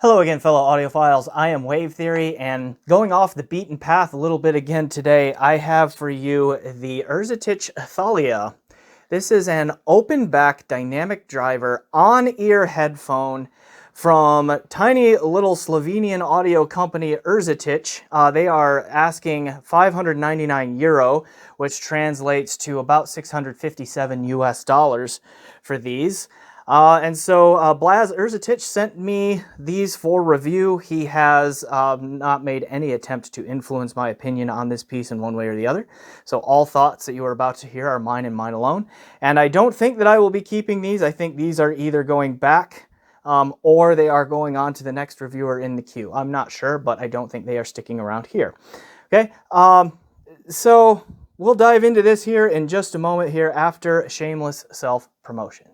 Hello again, fellow audiophiles. I am Wave Theory, and going off the beaten path a little bit again today, I have for you the Erzetich Thalia. This is an open-back dynamic driver on-ear headphone from tiny little Slovenian audio company Erzetich. They are asking 599 euro, which translates to about 657 US dollars for these. And so Blaz Erzetich sent me these for review. He has not made any attempt to influence my opinion on this piece in one way or the other. So all thoughts that you are about to hear are mine and mine alone. And I don't think that I will be keeping these. I think these are either going back or they are going on to the next reviewer in the queue. I'm not sure, but I don't think they are sticking around here. Okay, so we'll dive into this here in just a moment here after Shameless Self-Promotion.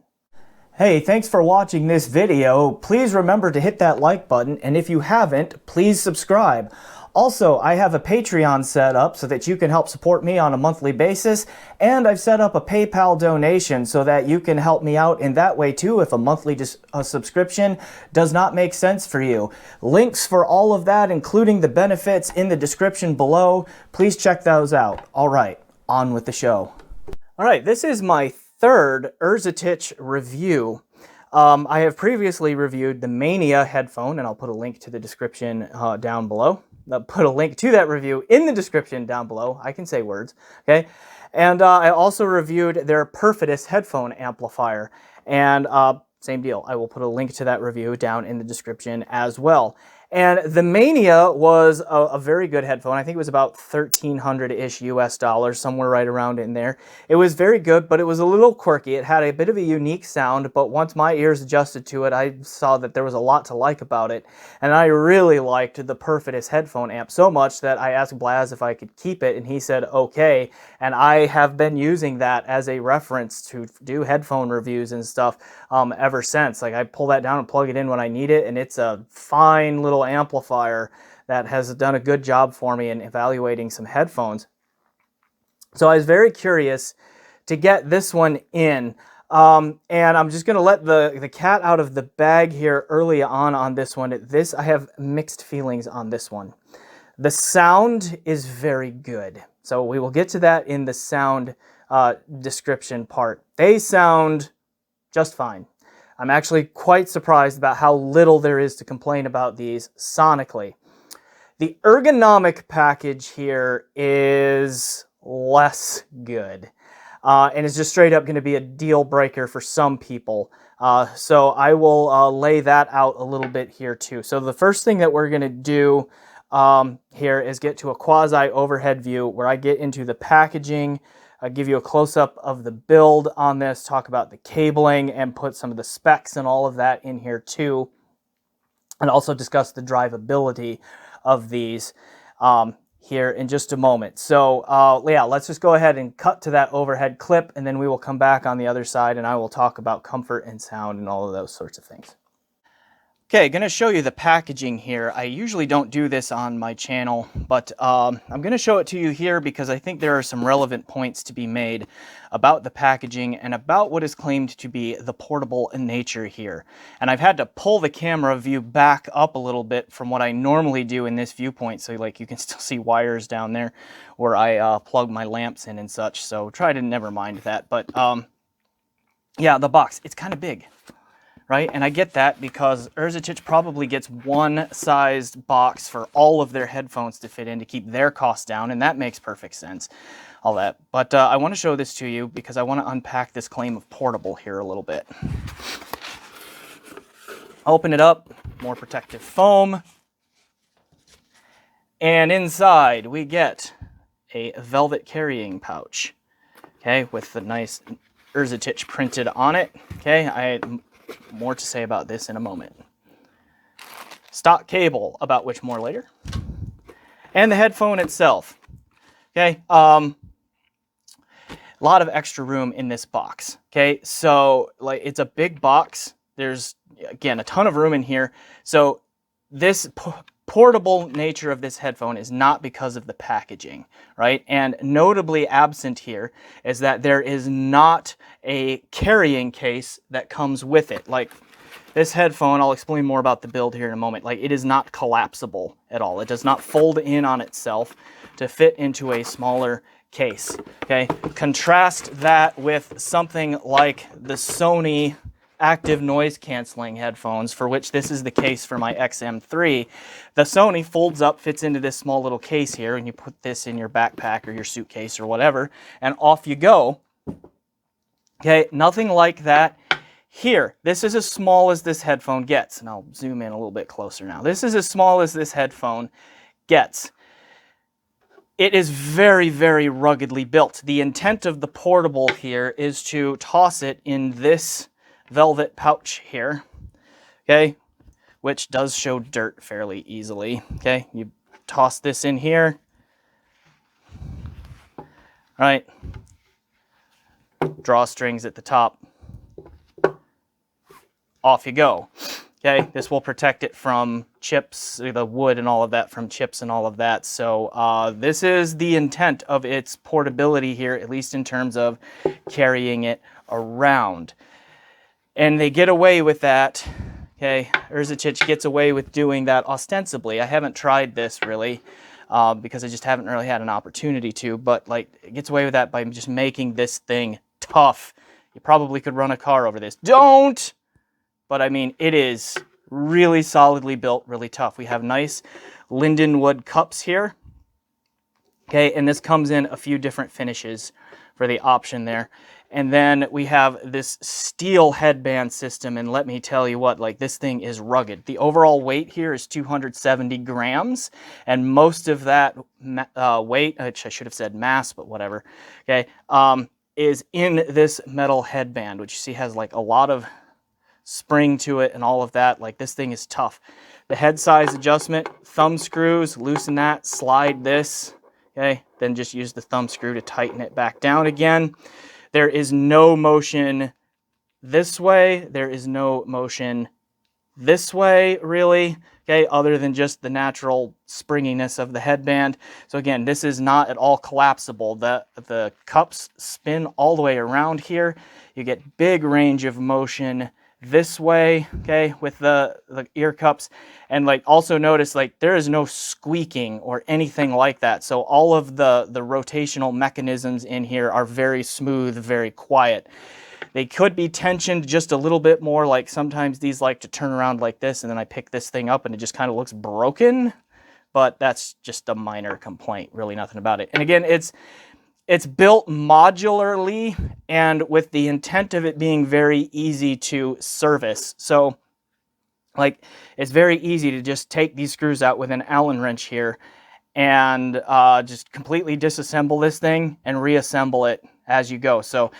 Hey, thanks for watching this video. Please remember to hit that like button, and if you haven't, please subscribe. Also, I have a Patreon set up so that you can help support me on a monthly basis, and I've set up a PayPal donation so that you can help me out in that way too if a monthly subscription does not make sense for you. Links for all of that, including the benefits, in the description below. Please check those out. All right, on with the show. All right, this is my third Erzetich review. I have previously reviewed the Mania headphone, and I'll put a link to the description down below. I'll put a link to that review in the description down below. I can say words, okay? And I also reviewed their Perfitus headphone amplifier, and same deal. I will put a link to that review down in the description as well. And the Mania was a very good headphone. I think it was about 1,300-ish US dollars, somewhere right around in there. It was very good, but it was a little quirky. It had a bit of a unique sound, but once my ears adjusted to it, I saw that there was a lot to like about it. And I really liked the Perfitus headphone amp so much that I asked Blaz if I could keep it, and he said okay. And I have been using that as a reference to do headphone reviews and stuff ever since. Like, I pull that down and plug it in when I need it, and it's a fine little amplifier that has done a good job for me in evaluating some headphones. So I was very curious to get this one in, and I'm just going to let the cat out of the bag here early on this one. I have mixed feelings on this one. The sound is very good, so we will get to that in the sound description part. They sound just fine. I'm actually quite surprised about how little there is to complain about these sonically. The ergonomic package here is less good, and it's just straight up going to be a deal breaker for some people. So I will lay that out a little bit here too. So the first thing that we're going to do here is get to a quasi overhead view where I get into the packaging. I'll give you a close-up of the build on this, talk about the cabling, and put some of the specs and all of that in here too, and also discuss the drivability of these here in just a moment. So yeah, let's just go ahead and cut to that overhead clip, and then we will come back on the other side and I will talk about comfort and sound and all of those sorts of things. Okay, going to show you the packaging here. I usually don't do this on my channel, but I'm going to show it to you here because I think there are some relevant points to be made about the packaging and about what is claimed to be the portable nature here. And I've had to pull the camera view back up a little bit from what I normally do in this viewpoint, so like you can still see wires down there where I plug my lamps in and such, so try to never mind that. But yeah, the box, it's kind of big. Right, and I get that because Erzetich probably gets one sized box for all of their headphones to fit in to keep their costs down, and that makes perfect sense, all that. But I want to show this to you because I want to unpack this claim of portable here a little bit. Open it up, more protective foam, and inside we get a velvet carrying pouch, okay, with the nice Erzetich printed on it, okay. More to say about this in a moment. Stock cable, about which more later. And the headphone itself. Okay, a lot of extra room in this box. Okay, so like it's a big box. There's, again, a ton of room in here. So this portable nature of this headphone is not because of the packaging, right? And notably absent here is that there is not a carrying case that comes with it. Like this headphone, I'll explain more about the build here in a moment, like it is not collapsible at all. It does not fold in on itself to fit into a smaller case, okay? Contrast that with something like the Sony active noise canceling headphones, for which this is the case for my XM3. The Sony folds up, fits into this small little case here, and you put this in your backpack or your suitcase or whatever, and off you go. Okay, nothing like that here. This is as small as this headphone gets, and I'll zoom in a little bit closer now. This is as small as this headphone gets. It is very, very ruggedly built. The intent of the portable here is to toss it in this velvet pouch here, okay, which does show dirt fairly easily. Okay, you toss this in here, right, drawstrings at the top, off you go. Okay, this will protect it from chips, the wood and all of that, from chips and all of that. So this is the intent of its portability here, at least in terms of carrying it around. And they get away with that, okay? Erzetich gets away with doing that ostensibly. I haven't tried this really because I just haven't really had an opportunity to, but like it gets away with that by just making this thing tough. You probably could run a car over this. Don't! But I mean, it is really solidly built, really tough. We have nice lindenwood cups here, okay? And this comes in a few different finishes for the option there. And then we have this steel headband system, and let me tell you what, like this thing is rugged. The overall weight here is 270 grams, and most of that weight, which I should have said mass, but whatever, okay, is in this metal headband, which you see has like a lot of spring to it and all of that. Like this thing is tough. The head size adjustment, thumb screws, loosen that, slide this, okay, then just use the thumb screw to tighten it back down again. There is no motion this way. There is no motion this way, really, okay, other than just the natural springiness of the headband. So again, this is not at all collapsible. The cups spin all the way around here. You get big range of motion this way, okay, with the ear cups. And like also notice like there is no squeaking or anything like that. So all of the rotational mechanisms in here are very smooth, very quiet. They could be tensioned just a little bit more. Like sometimes these like to turn around like this, and then I pick this thing up and it just kind of looks broken, but that's just a minor complaint, really nothing about it. And again, it's built modularly and with the intent of it being very easy to service. So like it's very easy to just take these screws out with an Allen wrench here and just completely disassemble this thing and reassemble it as you go. So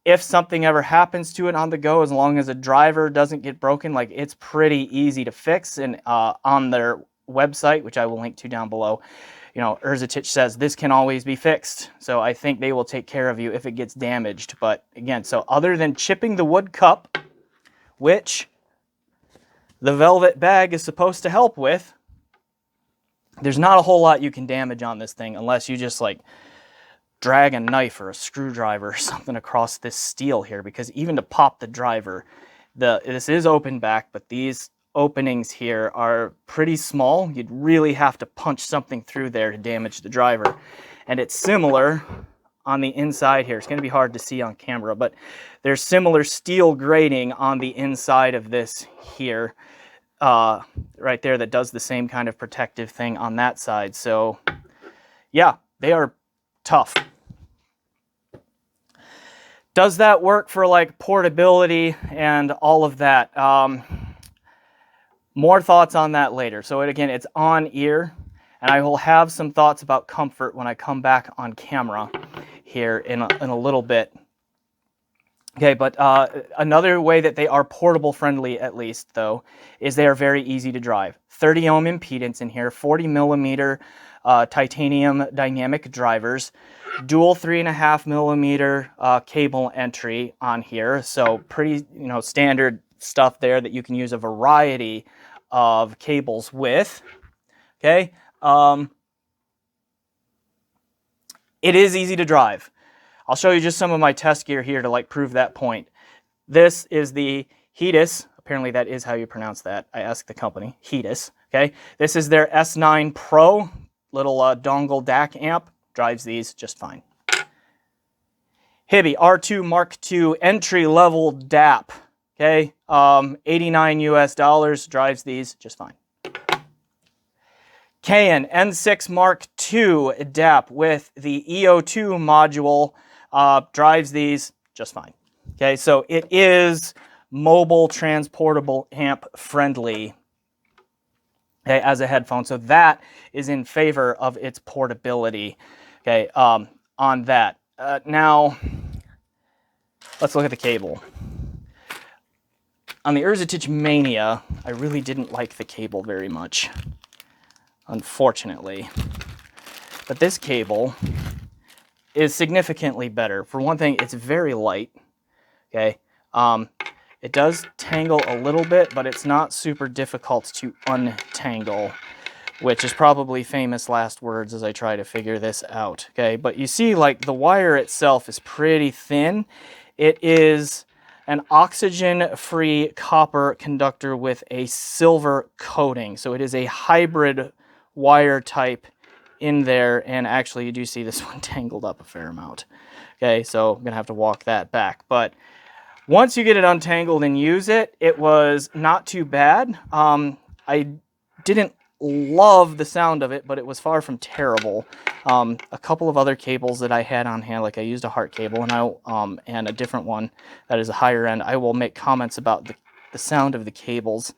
if something ever happens to it on the go, as long as a driver doesn't get broken, like it's pretty easy to fix. And on their website, which I will link to down below, you know, Erzetich says this can always be fixed. So I think they will take care of you if it gets damaged. But again, so other than chipping the wood cup, which the velvet bag is supposed to help with, there's not a whole lot you can damage on this thing unless you just like drag a knife or a screwdriver or something across this steel here, because even to pop the driver, this is open back, but these openings here are pretty small. You'd really have to punch something through there to damage the driver. And it's similar on the inside here. It's going to be hard to see on camera, but there's similar steel grating on the inside of this here, right there, that does the same kind of protective thing on that side. So yeah, they are tough. Does that work for like portability and all of that? More thoughts on that later. So again, it's on ear, and I will have some thoughts about comfort when I come back on camera here in a little bit. Okay, but another way that they are portable friendly, at least though, is they are very easy to drive. 30 ohm impedance in here, 40 millimeter titanium dynamic drivers, dual 3.5 millimeter cable entry on here. So pretty, you know, standard stuff there that you can use a variety of cables with. Okay, it is easy to drive. I'll show you just some of my test gear here to like prove that point. This is the Heatus Apparently that is how you pronounce that. I asked the company, Heatus. Okay, this is their S9 Pro, little dongle DAC amp. Drives these just fine. Hibby R2 Mark II entry level DAP. Okay, 89 US dollars. Drives these just fine. Canon N6 Mark II DAP with the EO2 module. Drives these just fine. Okay, so it is mobile transportable amp friendly, okay, as a headphone. So that is in favor of its portability, okay, on that. Now, let's look at the cable. On the Erzetich Mania, I really didn't like the cable very much, unfortunately. But this cable is significantly better. For one thing, it's very light, okay? It does tangle a little bit, but it's not super difficult to untangle, which is probably famous last words as I try to figure this out, okay? But you see, like, the wire itself is pretty thin. It is an oxygen-free copper conductor with a silver coating. So it is a hybrid wire type in there, and actually you do see this one tangled up a fair amount. Okay, so I'm gonna have to walk that back. But once you get it untangled and use it, it was not too bad. I didn't love the sound of it, but it was far from terrible. A couple of other cables that I had on hand, like I used a heart cable and a different one that is a higher end. I will make comments about the sound of the cables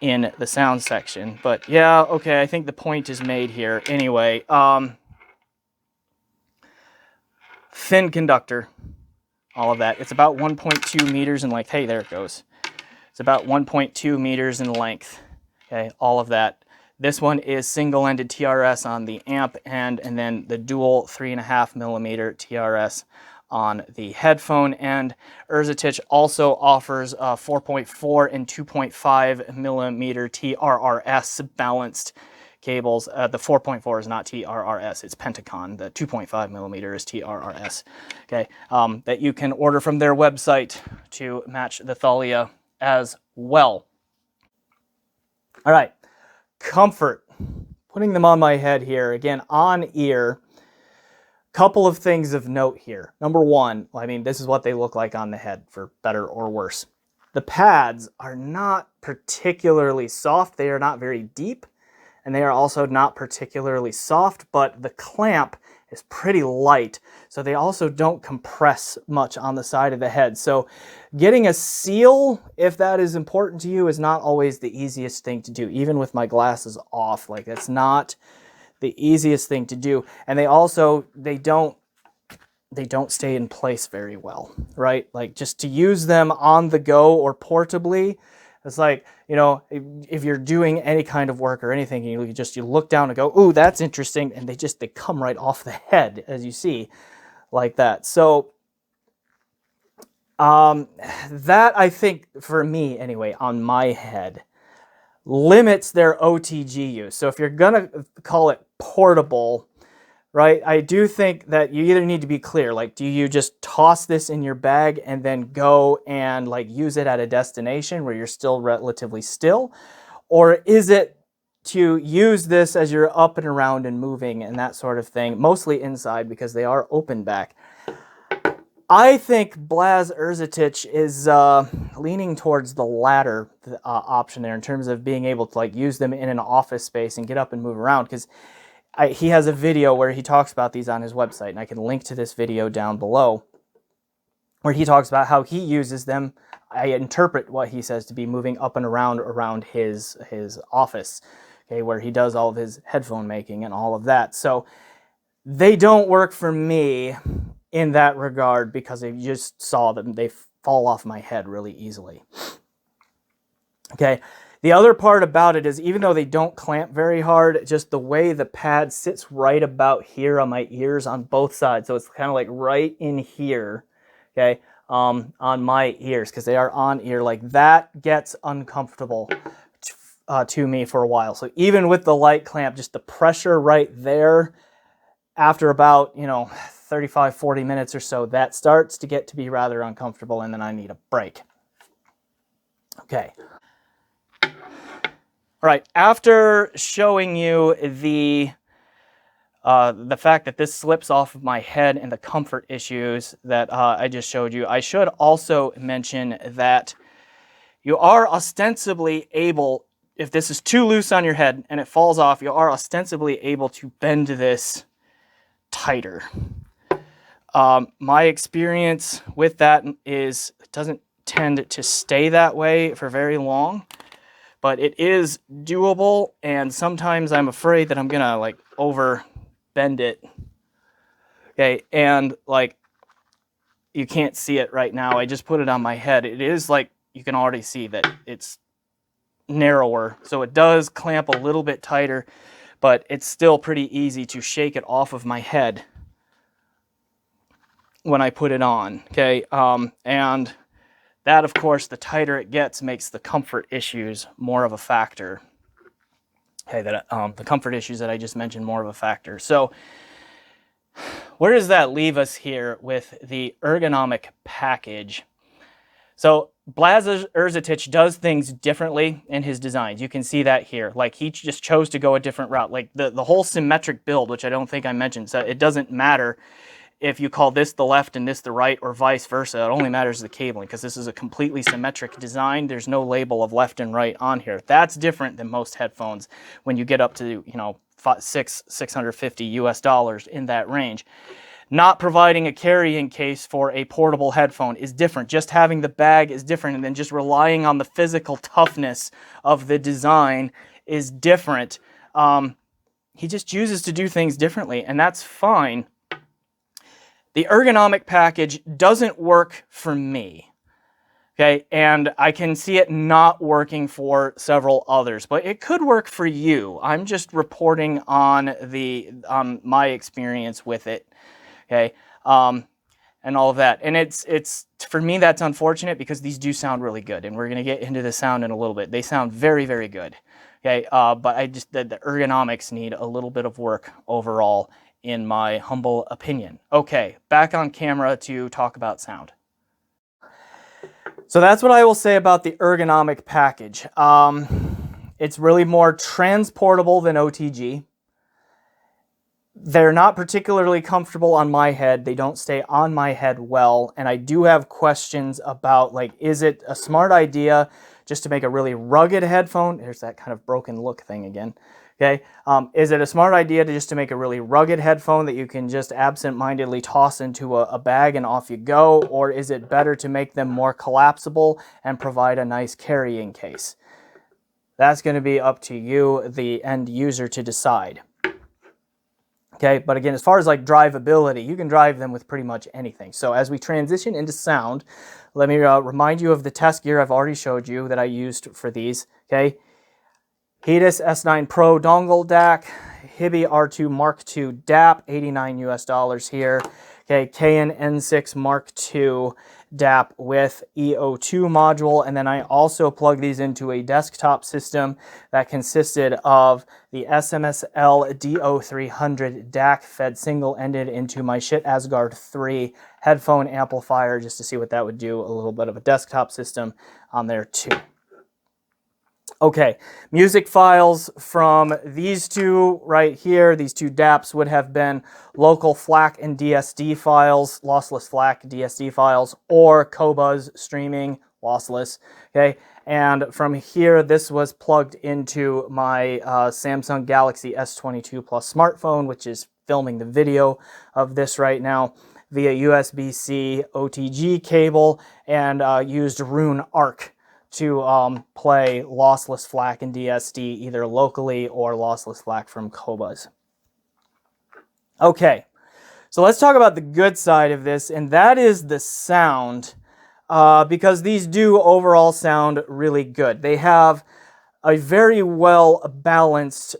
in the sound section. But yeah, okay, I think the point is made here. Anyway, thin conductor. All of that. It's about 1.2 meters in length. Hey, there it goes. It's about 1.2 meters in length. Okay, all of that. This one is single-ended TRS on the amp and then the dual 3.5 millimeter TRS on the headphone. And Erzetich also offers 4.4 and 2.5 millimeter TRRS balanced cables. The 4.4 is not TRRS, it's Pentacon. The 2.5 millimeter is TRRS, okay, that you can order from their website to match the Thalia as well. All right, comfort. Putting them on my head here, again, on ear. Couple of things of note here. Number one, I mean, this is what they look like on the head, for better or worse. The pads are not particularly soft. They are not very deep. And they are also not particularly soft, but the clamp is pretty light, so they also don't compress much on the side of the head. So getting a seal, if that is important to you, is not always the easiest thing to do. Even with my glasses off, like, that's not the easiest thing to do. And they don't stay in place very well, right? Like, just to use them on the go or portably, it's like, you know, if you're doing any kind of work or anything, you look down and go, ooh, that's interesting, and they come right off the head, as you see, like that. So that, I think, for me anyway, on my head, limits their OTG use. So if you're gonna call it portable, right, I do think that you either need to be clear, like, do you just toss this in your bag and then go and, like, use it at a destination where you're still relatively still? Or is it to use this as you're up and around and moving and that sort of thing, mostly inside because they are open back? I think Blaz Erzetich is leaning towards the latter option there in terms of being able to, like, use them in an office space and get up and move around, because he has a video where he talks about these on his website, and I can link to this video down below, where he talks about how he uses them. I interpret what he says to be moving up and around his office, okay, where he does all of his headphone making and all of that. So they don't work for me in that regard, because I just saw them. They fall off my head really easily. Okay. The other part about it is, even though they don't clamp very hard, just the way the pad sits right about here on my ears on both sides. So it's kind of like right in here, okay, on my ears, because they are on ear, like, that gets uncomfortable to me for a while. So even with the light clamp, just the pressure right there, after about, 35, 40 minutes or so, that starts to get to be rather uncomfortable, and then I need a break. Okay. All right, after showing you the fact that this slips off of my head and the comfort issues that I just showed you, I should also mention that you are ostensibly able, if this is too loose on your head and it falls off, you are ostensibly able to bend this tighter. My experience with that is it doesn't tend to stay that way for very long, but it is doable, and sometimes I'm afraid that I'm gonna like over bend it. Okay, and like you can't see it right now. I just put it on my head. It is like you can already see that it's narrower, so it does clamp a little bit tighter, but it's still pretty easy to shake it off of my head when I put it on. Okay, and that, of course, the tighter it gets makes the comfort issues more of a factor. Okay, that the comfort issues that I just mentioned more of a factor. So where does that leave us here with the ergonomic package? So Blaz Erzetich does things differently in his designs. You can see that here. Like he just chose to go a different route. Like the whole symmetric build, which I don't think I mentioned. So it doesn't matter if you call this the left and this the right or vice versa. It only matters the cabling because this is a completely symmetric design. There's no label of left and right on here. That's different than most headphones when you get up to, you know, $650 US in that range. Not providing a carrying case for a portable headphone is different. Just having the bag is different, and then just relying on the physical toughness of the design is different. He just chooses to do things differently, and that's fine. The ergonomic package doesn't work for me. Okay, and I can see it not working for several others, but it could work for you. I'm just reporting on my experience with it. Okay, and all of that. And it's for me, that's unfortunate because these do sound really good, and we're going to get into the sound in a little bit. They sound very, very good. Okay, but the ergonomics need a little bit of work overall, in my humble opinion. Okay, back on camera to talk about sound. So that's what I will say about the ergonomic package. It's really more transportable than OTG. They're not particularly comfortable on my head. They don't stay on my head well. And I do have questions about, like, is it a smart idea just to make a really rugged headphone? There's that kind of broken look thing again. Okay. Is it a smart idea to make a really rugged headphone that you can just absent-mindedly toss into a bag and off you go? Or is it better to make them more collapsible and provide a nice carrying case? That's going to be up to you, the end user, to decide. Okay, but again, as far as like drivability, you can drive them with pretty much anything. So as we transition into sound, let me remind you of the test gear I've already showed you that I used for these. Okay, Hedis S9 Pro dongle DAC, Hibi R2 Mark II DAP, $89 US here. Okay, Canon N6 Mark II DAP with EO2 module, and then I also plugged these into a desktop system that consisted of the SMSL DO300 DAC fed single-ended into my Shit Asgard 3 headphone amplifier, just to see what that would do. A little bit of a desktop system on there too. Okay, music files from these two right here, these two DAPs would have been local FLAC and DSD files, lossless FLAC DSD files, or Qobuz streaming lossless. Okay, and from here, this was plugged into my Samsung Galaxy S22 Plus smartphone, which is filming the video of this right now, via USB-C OTG cable, and used Rune Arc to play lossless FLAC and DSD either locally or lossless FLAC from Qobuz. Okay, so let's talk about the good side of this, and that is the sound, because these do overall sound really good. They have a very well balanced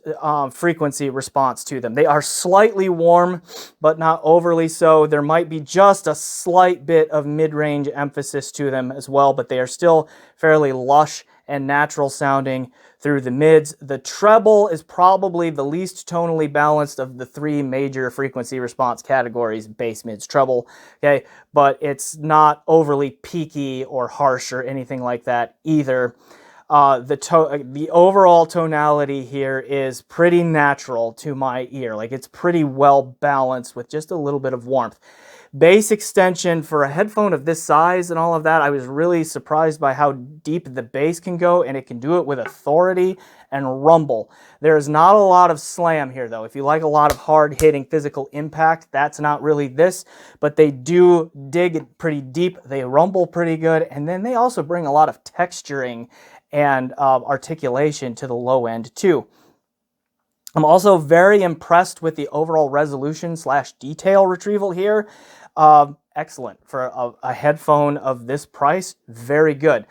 frequency response to them. They are slightly warm, but not overly so. There might be just a slight bit of mid-range emphasis to them as well, but they are still fairly lush and natural sounding through the mids. The treble is probably the least tonally balanced of the three major frequency response categories: bass, mids, treble. Okay, but it's not overly peaky or harsh or anything like that either. The overall tonality here is pretty natural to my ear. Like, it's pretty well balanced with just a little bit of warmth. Bass extension for a headphone of this size and all of that, I was really surprised by how deep the bass can go, and it can do it with authority and rumble. There's not a lot of slam here, though. If you like a lot of hard-hitting physical impact, that's not really this, but they do dig pretty deep. They rumble pretty good, and then they also bring a lot of texturing and articulation to the low end too. I'm also very impressed with the overall resolution / detail retrieval here. Excellent for a headphone of this price. Very good.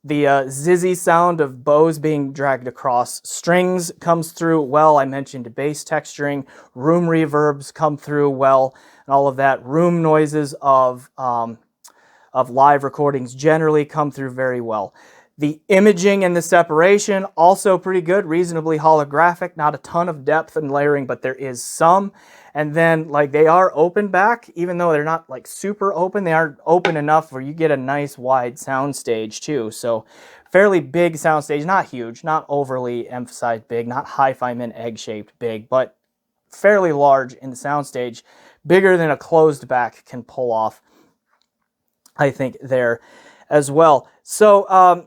The zizzy sound of bows being dragged across strings comes through well. I mentioned bass texturing, room reverbs come through well, and all of that. Room noises of live recordings generally come through very well. The imaging and the separation, also pretty good, reasonably holographic, not a ton of depth and layering, but there is some. And then, like, they are open back, even though they're not like super open, they are open enough where you get a nice wide sound stage too. So fairly big sound stage, not huge, not overly emphasized big, not hi-fi min egg-shaped big, but fairly large in the sound stage, bigger than a closed back can pull off, I think, there as well. So I'm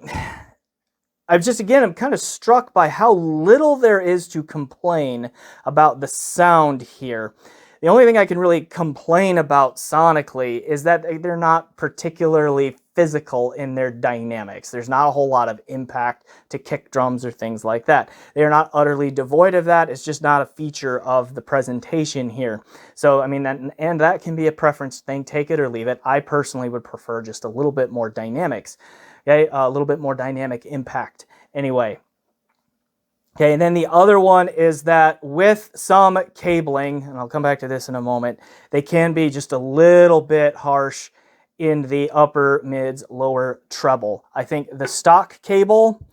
kind of struck by how little there is to complain about the sound here. The only thing I can really complain about sonically is that they're not particularly physical in their dynamics. There's not a whole lot of impact to kick drums or things like that. They are not utterly devoid of that. It's just not a feature of the presentation here. So, I mean, that can be a preference thing. Take it or leave it. I personally would prefer just a little bit more dynamics. Okay, a little bit more dynamic impact anyway. Okay, and then the other one is that with some cabling, and I'll come back to this in a moment, they can be just a little bit harsh in the upper, mids, lower treble. I think the stock cable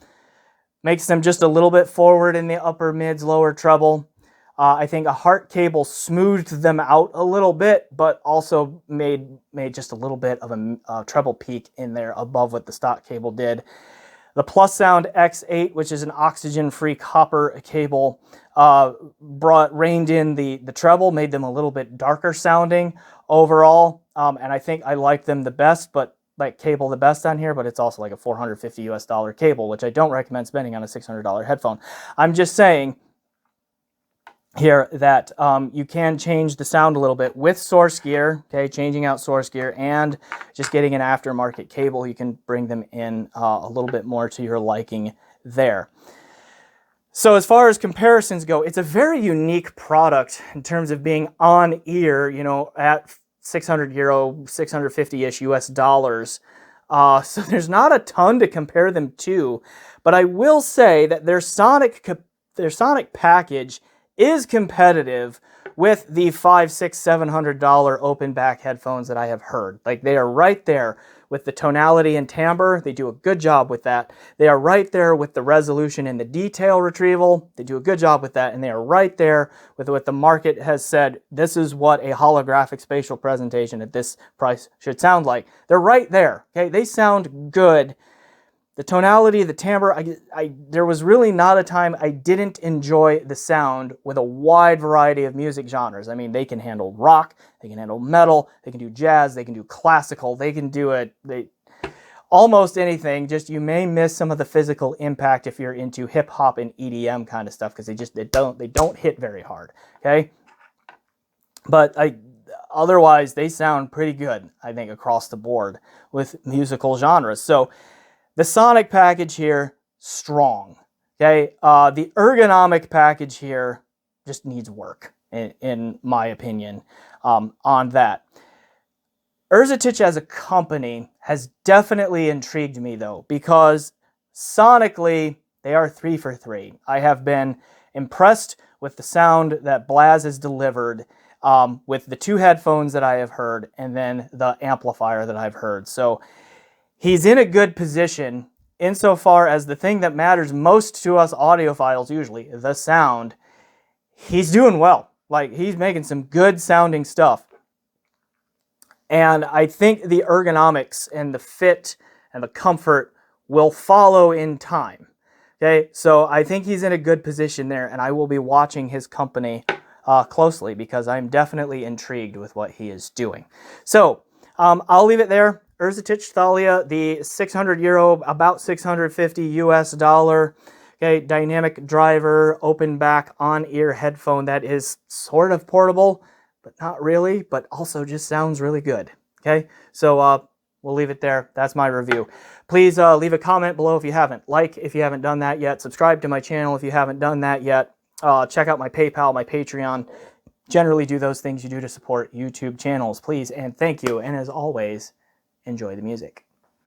makes them just a little bit forward in the upper, mids, lower treble. I think a heart cable smoothed them out a little bit, but also made just a little bit of a treble peak in there above what the stock cable did. The Plus Sound X8, which is an oxygen-free copper cable, reined in the treble, made them a little bit darker sounding overall, and I think I like them the best, but like cable the best on here, but it's also like a $450 US cable, which I don't recommend spending on a $600 headphone. I'm just saying here that you can change the sound a little bit with source gear, okay, changing out source gear and just getting an aftermarket cable. You can bring them in a little bit more to your liking there. So as far as comparisons go, it's a very unique product in terms of being on ear, you know, at €600, 650-ish US dollars. So there's not a ton to compare them to, but I will say that their sonic package is competitive with the $500, $600, $700 open back headphones that I have heard. Like, they are right there with the tonality and timbre. They do a good job with that. They are right there with the resolution and the detail retrieval. They do a good job with that. And they are right there with what the market has said. This is what a holographic spatial presentation at this price should sound like. They're right there. Okay, they sound good. The tonality, the timbre, there was really not a time I didn't enjoy the sound with a wide variety of music genres. I mean, they can handle rock, they can handle metal, they can do jazz, they can do classical, they can do almost anything. Just you may miss some of the physical impact if you're into hip hop and EDM kind of stuff, because they don't hit very hard. Okay, but otherwise they sound pretty good, I think, across the board with musical genres. So the sonic package here, strong. Okay, the ergonomic package here just needs work, in my opinion, on that. Erzetich as a company has definitely intrigued me, though, because sonically they are 3 for 3. I have been impressed with the sound that Blaz has delivered with the 2 headphones that I have heard, and then the amplifier that I've heard. So he's in a good position insofar as the thing that matters most to us audiophiles, usually, the sound, he's doing well. Like, he's making some good sounding stuff. And I think the ergonomics and the fit and the comfort will follow in time. Okay, so I think he's in a good position there, and I will be watching his company closely because I'm definitely intrigued with what he is doing. So I'll leave it there. Erzetich Thalia, the 600 euro, about 650 US dollar. Okay, dynamic driver, open back on-ear headphone that is sort of portable, but not really, but also just sounds really good. Okay, so we'll leave it there. That's my review. Please leave a comment below if you haven't. Like if you haven't done that yet. Subscribe to my channel if you haven't done that yet. Check out my PayPal, my Patreon. Generally do those things you do to support YouTube channels. Please and thank you. And as always, enjoy the music.